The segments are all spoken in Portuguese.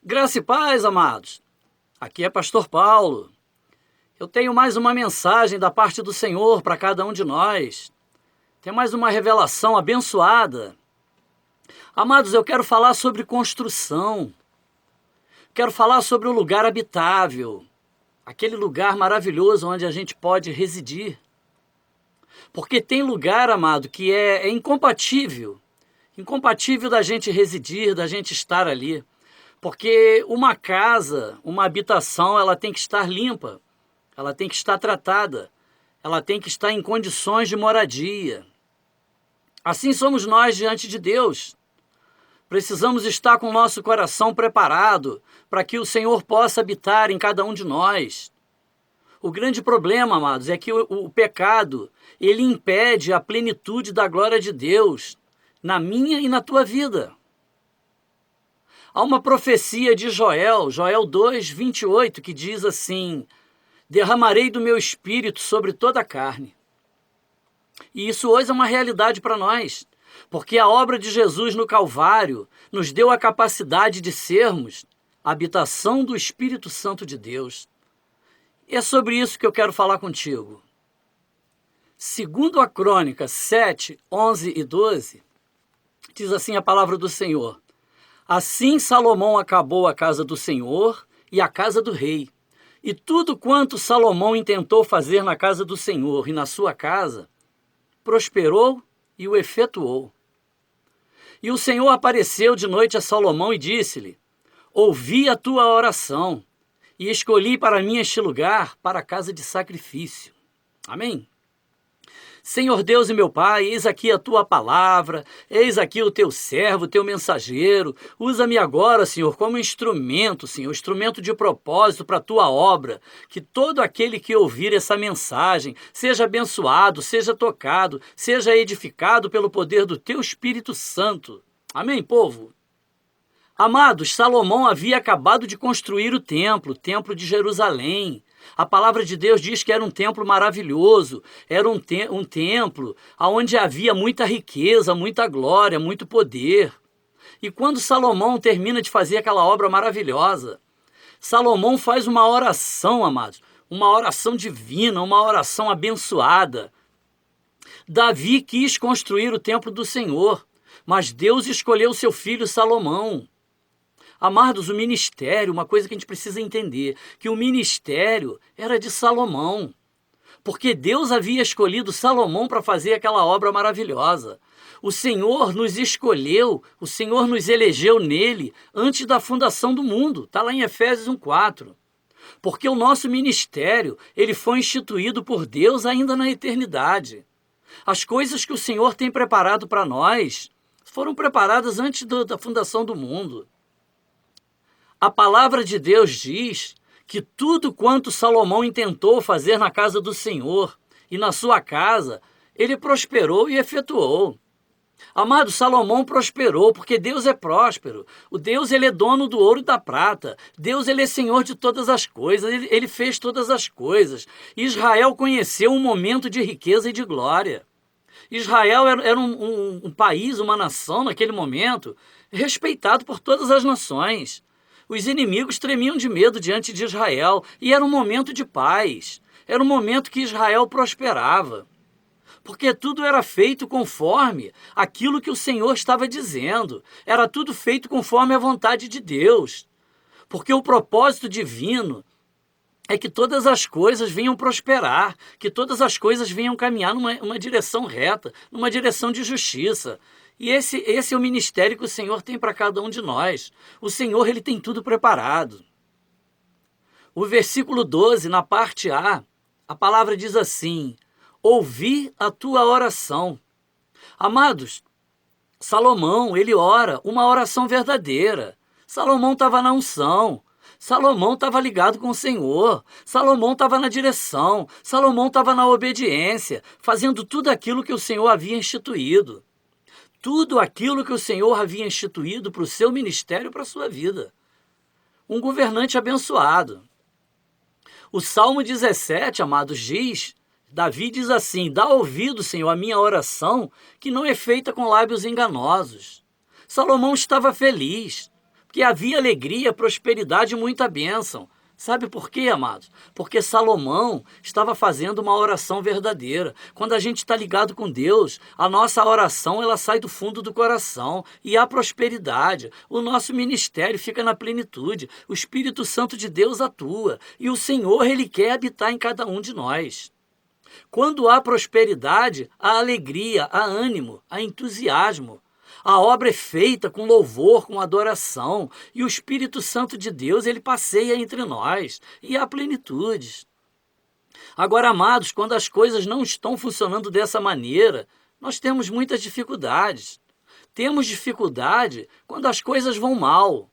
Graça e paz, amados. Aqui é Pastor Paulo. Eu tenho mais uma mensagem da parte do Senhor para cada um de nós. Tem mais uma revelação abençoada. Amados, eu quero falar sobre construção. Quero falar sobre o lugar habitável. Aquele lugar maravilhoso onde a gente pode residir. Porque tem lugar, amado, que é incompatível. Incompatível da gente residir, da gente estar ali. Porque uma casa, uma habitação, ela tem que estar limpa, ela tem que estar tratada, ela tem que estar em condições de moradia. Assim somos nós diante de Deus. Precisamos estar com o nosso coração preparado para que o Senhor possa habitar em cada um de nós. O grande problema, amados, é que o pecado, ele impede a plenitude da glória de Deus na minha e na tua vida. Há uma profecia de Joel 2:28, que diz assim: derramarei do meu espírito sobre toda a carne. E isso hoje é uma realidade para nós, porque a obra de Jesus no Calvário nos deu a capacidade de sermos a habitação do Espírito Santo de Deus. E é sobre isso que eu quero falar contigo. Segundo a Crônica 7, 11 e 12, diz assim a palavra do Senhor: assim Salomão acabou a casa do Senhor e a casa do rei. E tudo quanto Salomão intentou fazer na casa do Senhor e na sua casa, prosperou e o efetuou. E o Senhor apareceu de noite a Salomão e disse-lhe: ouvi a tua oração e escolhi para mim este lugar para a casa de sacrifício. Amém? Senhor Deus e meu Pai, eis aqui a tua palavra, eis aqui o teu servo, o teu mensageiro. Usa-me agora, Senhor, como instrumento, Senhor, instrumento de propósito para a tua obra. Que todo aquele que ouvir essa mensagem seja abençoado, seja tocado, seja edificado pelo poder do teu Espírito Santo. Amém, povo? Amados, Salomão havia acabado de construir o templo de Jerusalém. A palavra de Deus diz que era um templo maravilhoso, era um templo onde havia muita riqueza, muita glória, muito poder. E quando Salomão termina de fazer aquela obra maravilhosa, Salomão faz uma oração, amados, uma oração divina, uma oração abençoada. Davi quis construir o templo do Senhor, mas Deus escolheu seu filho Salomão. Amados, o ministério, uma coisa que a gente precisa entender, que o ministério era de Salomão, porque Deus havia escolhido Salomão para fazer aquela obra maravilhosa. O Senhor nos escolheu, o Senhor nos elegeu nele antes da fundação do mundo, está lá em Efésios 1:4. Porque o nosso ministério, ele foi instituído por Deus ainda na eternidade. As coisas que o Senhor tem preparado para nós foram preparadas antes da fundação do mundo. A palavra de Deus diz que tudo quanto Salomão intentou fazer na casa do Senhor e na sua casa, ele prosperou e efetuou. Amado, Salomão prosperou porque Deus é próspero. O Deus, ele é dono do ouro e da prata. Deus, ele é Senhor de todas as coisas. Ele fez todas as coisas. Israel conheceu um momento de riqueza e de glória. Israel era um país, uma nação naquele momento, respeitado por todas as nações. Os inimigos tremiam de medo diante de Israel e era um momento de paz. Era um momento que Israel prosperava. Porque tudo era feito conforme aquilo que o Senhor estava dizendo. Era tudo feito conforme a vontade de Deus. Porque o propósito divino é que todas as coisas venham prosperar, que todas as coisas venham caminhar numa direção reta, numa direção de justiça. E esse é o ministério que o Senhor tem para cada um de nós. O Senhor, ele tem tudo preparado. O versículo 12, na parte A, a palavra diz assim: ouvi a tua oração. Amados, Salomão, ele ora uma oração verdadeira. Salomão estava na unção. Salomão estava ligado com o Senhor. Salomão estava na direção. Salomão estava na obediência, fazendo tudo aquilo que o Senhor havia instituído. Tudo aquilo que o Senhor havia instituído para o seu ministério, para a sua vida. Um governante abençoado. O Salmo 17, amados, Davi diz assim: dá ouvido, Senhor, à minha oração, que não é feita com lábios enganosos. Salomão estava feliz, Porque havia alegria, prosperidade e muita bênção. Sabe por quê, amados? Porque Salomão estava fazendo uma oração verdadeira. Quando a gente está ligado com Deus, a nossa oração ela sai do fundo do coração e há prosperidade. O nosso ministério fica na plenitude. O Espírito Santo de Deus atua e o Senhor ele quer habitar em cada um de nós. Quando há prosperidade, há alegria, há ânimo, há entusiasmo. A obra é feita com louvor, com adoração, e o Espírito Santo de Deus, ele passeia entre nós, e há plenitudes. Agora, amados, quando as coisas não estão funcionando dessa maneira, nós temos muitas dificuldades. Temos dificuldade quando as coisas vão mal,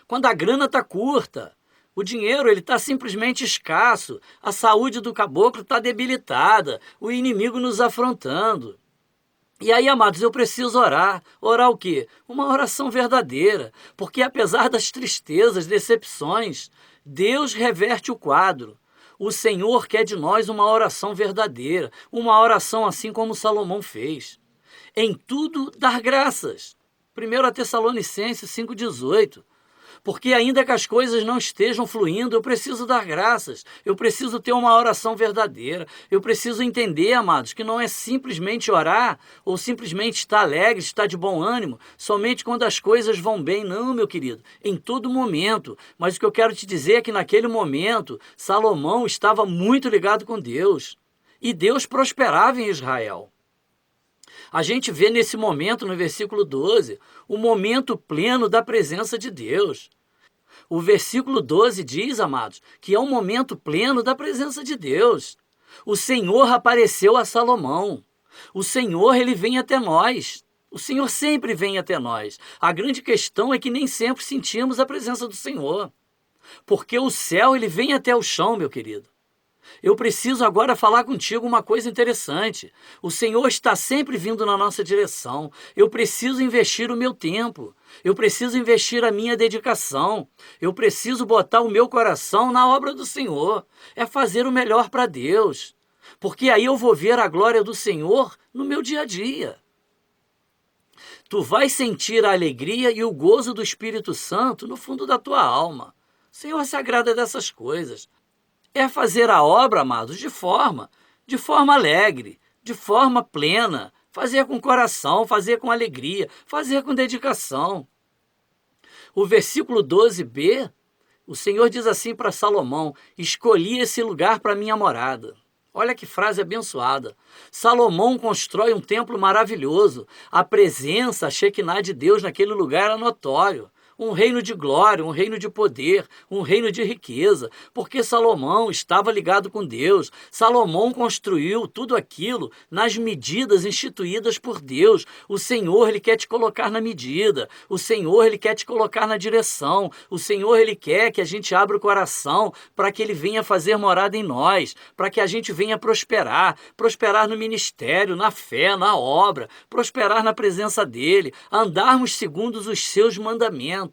quando a grana está curta, o dinheiro ele está simplesmente escasso, a saúde do caboclo está debilitada, o inimigo nos afrontando. E aí, amados, eu preciso orar. Orar o quê? Uma oração verdadeira. Porque apesar das tristezas, decepções, Deus reverte o quadro. O Senhor quer de nós uma oração verdadeira. Uma oração assim como Salomão fez. Em tudo dar graças. 1 Tessalonicenses 5,18. Porque ainda que as coisas não estejam fluindo, eu preciso dar graças, eu preciso ter uma oração verdadeira, eu preciso entender, amados, que não é simplesmente orar ou simplesmente estar alegre, estar de bom ânimo, somente quando as coisas vão bem. Não, meu querido, em todo momento. Mas o que eu quero te dizer é que naquele momento, Salomão estava muito ligado com Deus e Deus prosperava em Israel. A gente vê nesse momento, no versículo 12, o momento pleno da presença de Deus. O versículo 12 diz, amados, que é um momento pleno da presença de Deus. O Senhor apareceu a Salomão. O Senhor, ele vem até nós. O Senhor sempre vem até nós. A grande questão é que nem sempre sentimos a presença do Senhor. Porque o céu, ele vem até o chão, meu querido. Eu preciso agora falar contigo uma coisa interessante. O Senhor está sempre vindo na nossa direção. Eu preciso investir o meu tempo. Eu preciso investir a minha dedicação. Eu preciso botar o meu coração na obra do Senhor. É fazer o melhor para Deus. Porque aí eu vou ver a glória do Senhor no meu dia a dia. Tu vais sentir a alegria e o gozo do Espírito Santo no fundo da tua alma. O Senhor se agrada dessas coisas. É fazer a obra, amados, de forma alegre, de forma plena, fazer com coração, fazer com alegria, fazer com dedicação. O versículo 12b, o Senhor diz assim para Salomão: escolhi esse lugar para minha morada. Olha que frase abençoada. Salomão constrói um templo maravilhoso. A presença, a Shekinah de Deus naquele lugar era notório. Um reino de glória, um reino de poder, um reino de riqueza, porque Salomão estava ligado com Deus. Salomão construiu tudo aquilo nas medidas instituídas por Deus. O Senhor, ele quer te colocar na medida. O Senhor, ele quer te colocar na direção. O Senhor, ele quer que a gente abra o coração para que ele venha fazer morada em nós, para que a gente venha prosperar no ministério, na fé, na obra, prosperar na presença dele, andarmos segundo os seus mandamentos.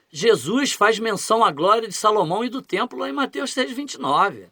Jesus faz menção à glória de Salomão e do templo lá em Mateus 6,29.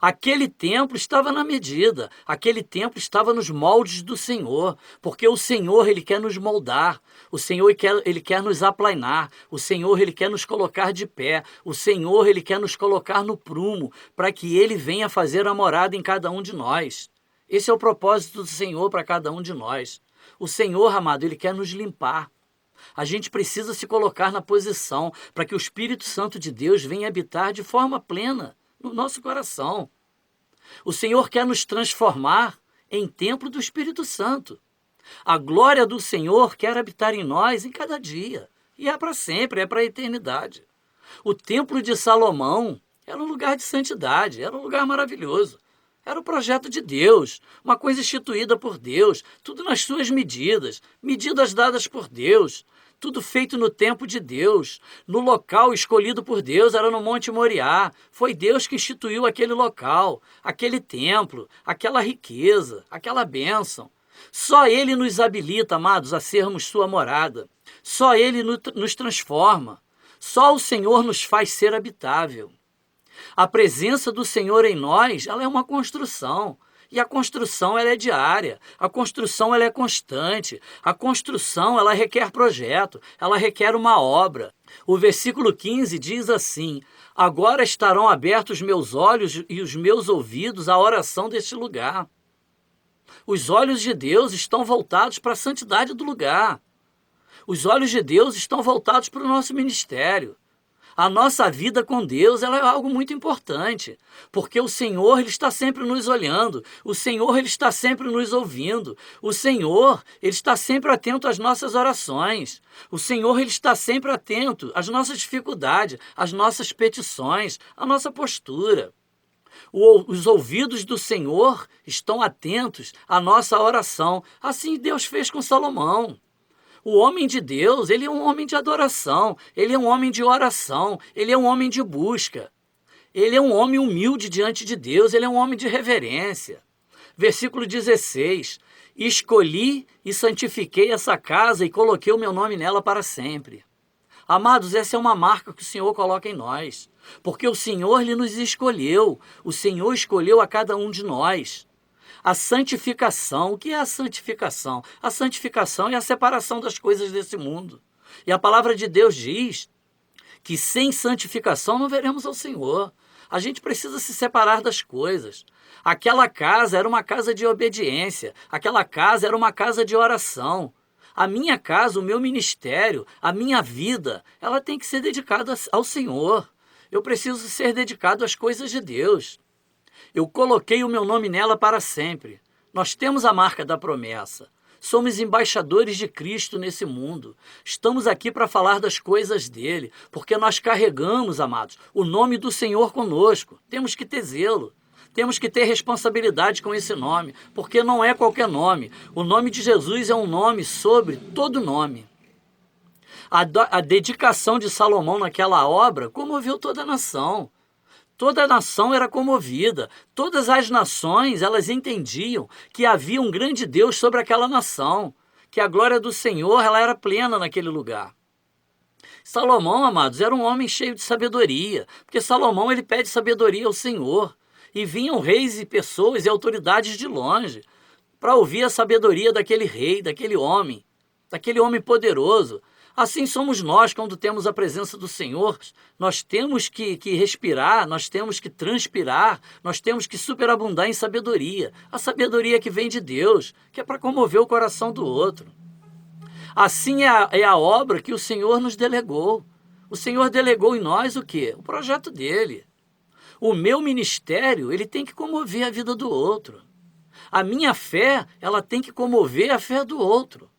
Aquele templo estava na medida, aquele templo estava nos moldes do Senhor, porque o Senhor, ele quer nos moldar, o Senhor, ele quer nos aplainar, o Senhor, ele quer nos colocar de pé, o Senhor, ele quer nos colocar no prumo, para que ele venha fazer a morada em cada um de nós. Esse é o propósito do Senhor para cada um de nós. O Senhor, amado, ele quer nos limpar. A gente precisa se colocar na posição para que o Espírito Santo de Deus venha habitar de forma plena no nosso coração. O Senhor quer nos transformar em templo do Espírito Santo. A glória do Senhor quer habitar em nós em cada dia. E é para sempre, é para a eternidade. O templo de Salomão era um lugar de santidade, era um lugar maravilhoso. Era o projeto de Deus, uma coisa instituída por Deus, tudo nas suas medidas, medidas dadas por Deus, tudo feito no tempo de Deus, no local escolhido por Deus, era no Monte Moriá. Foi Deus que instituiu aquele local, aquele templo, aquela riqueza, aquela bênção. Só Ele nos habilita, amados, a sermos sua morada. Só Ele nos transforma. Só o Senhor nos faz ser habitável. A presença do Senhor em nós, ela é uma construção. E a construção ela é diária, a construção ela é constante, a construção ela requer projeto, ela requer uma obra. O versículo 15 diz assim: agora estarão abertos os meus olhos e os meus ouvidos à oração deste lugar. Os olhos de Deus estão voltados para a santidade do lugar. Os olhos de Deus estão voltados para o nosso ministério. A nossa vida com Deus ela é algo muito importante, porque o Senhor ele está sempre nos olhando, o Senhor ele está sempre nos ouvindo, o Senhor ele está sempre atento às nossas orações, o Senhor ele está sempre atento às nossas dificuldades, às nossas petições, à nossa postura. Os ouvidos do Senhor estão atentos à nossa oração, assim Deus fez com Salomão. O homem de Deus, ele é um homem de adoração, ele é um homem de oração, ele é um homem de busca. Ele é um homem humilde diante de Deus, ele é um homem de reverência. Versículo 16: escolhi e santifiquei essa casa e coloquei o meu nome nela para sempre. Amados, essa é uma marca que o Senhor coloca em nós, porque o Senhor ele nos escolheu, o Senhor escolheu a cada um de nós. A santificação, o que é a santificação? A santificação é a separação das coisas desse mundo. E a palavra de Deus diz que sem santificação não veremos ao Senhor. A gente precisa se separar das coisas. Aquela casa era uma casa de obediência, aquela casa era uma casa de oração. A minha casa, o meu ministério, a minha vida, ela tem que ser dedicada ao Senhor. Eu preciso ser dedicado às coisas de Deus. Eu coloquei o meu nome nela para sempre. Nós temos a marca da promessa. Somos embaixadores de Cristo nesse mundo. Estamos aqui para falar das coisas dele, porque nós carregamos, amados, o nome do Senhor conosco. Temos que ter zelo. Temos que ter responsabilidade com esse nome, porque não é qualquer nome. O nome de Jesus é um nome sobre todo nome. A dedicação de Salomão naquela obra comoveu toda a nação. Toda a nação era comovida. Todas as nações, elas entendiam que havia um grande Deus sobre aquela nação, que a glória do Senhor ela era plena naquele lugar. Salomão, amados, era um homem cheio de sabedoria, porque Salomão ele pede sabedoria ao Senhor. E vinham reis e pessoas e autoridades de longe para ouvir a sabedoria daquele rei, daquele homem poderoso. Assim somos nós quando temos a presença do Senhor. Nós temos que respirar, nós temos que transpirar, nós temos que superabundar em sabedoria. A sabedoria que vem de Deus, que é para comover o coração do outro. Assim é a obra que o Senhor nos delegou. O Senhor delegou em nós o quê? O projeto dele. O meu ministério, ele tem que comover a vida do outro. A minha fé, ela tem que comover a fé do outro.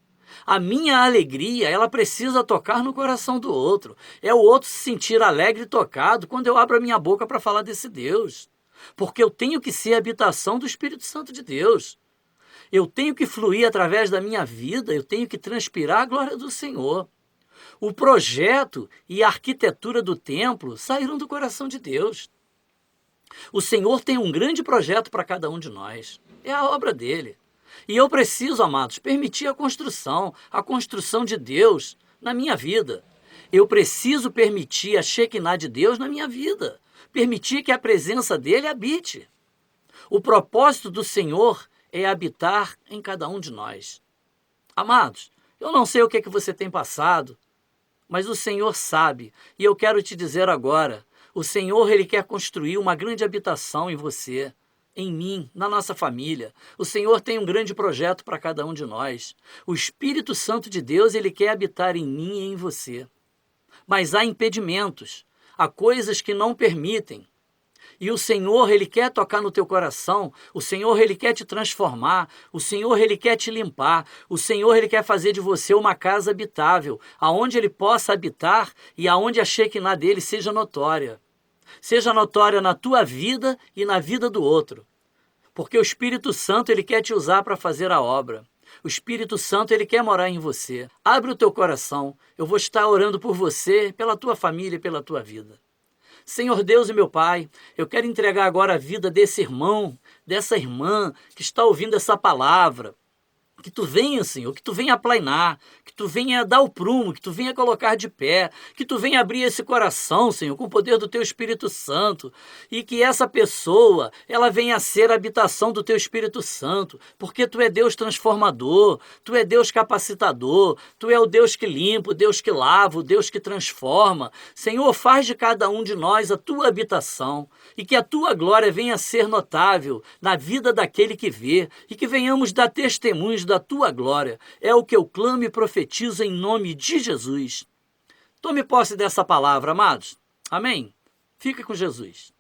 A minha alegria, ela precisa tocar no coração do outro. É o outro se sentir alegre e tocado quando eu abro a minha boca para falar desse Deus. Porque eu tenho que ser a habitação do Espírito Santo de Deus. Eu tenho que fluir através da minha vida, eu tenho que transpirar a glória do Senhor. O projeto e a arquitetura do templo saíram do coração de Deus. O Senhor tem um grande projeto para cada um de nós. É a obra dele. E eu preciso, amados, permitir a construção de Deus na minha vida. Eu preciso permitir a Shekinah de Deus na minha vida. Permitir que a presença dele habite. O propósito do Senhor é habitar em cada um de nós. Amados, eu não sei o que é que você tem passado, mas o Senhor sabe. E eu quero te dizer agora, o Senhor ele quer construir uma grande habitação em você, em mim, na nossa família. O Senhor tem um grande projeto para cada um de nós. O Espírito Santo de Deus, ele quer habitar em mim e em você. Mas há impedimentos, há coisas que não permitem. E o Senhor, ele quer tocar no teu coração. O Senhor, ele quer te transformar. O Senhor, ele quer te limpar. O Senhor, ele quer fazer de você uma casa habitável, aonde ele possa habitar e aonde a Shekinah dele seja notória. Seja notória na tua vida e na vida do outro. Porque o Espírito Santo, ele quer te usar para fazer a obra. O Espírito Santo, ele quer morar em você. Abre o teu coração. Eu vou estar orando por você, pela tua família e pela tua vida. Senhor Deus e meu Pai, eu quero entregar agora a vida desse irmão, dessa irmã que está ouvindo essa palavra. Que tu venha, Senhor, que tu venha aplainar, que tu venha dar o prumo, que tu venha colocar de pé, que tu venha abrir esse coração, Senhor, com o poder do teu Espírito Santo, e que essa pessoa, ela venha a ser a habitação do teu Espírito Santo, porque tu é Deus transformador, tu é Deus capacitador, tu é o Deus que limpa, o Deus que lava, o Deus que transforma. Senhor, faz de cada um de nós a tua habitação, e que a tua glória venha a ser notável na vida daquele que vê, e que venhamos dar testemunhos da tua glória. É o que eu clamo e profetizo em nome de Jesus. Tome posse dessa palavra, amados. Amém? Fica com Jesus.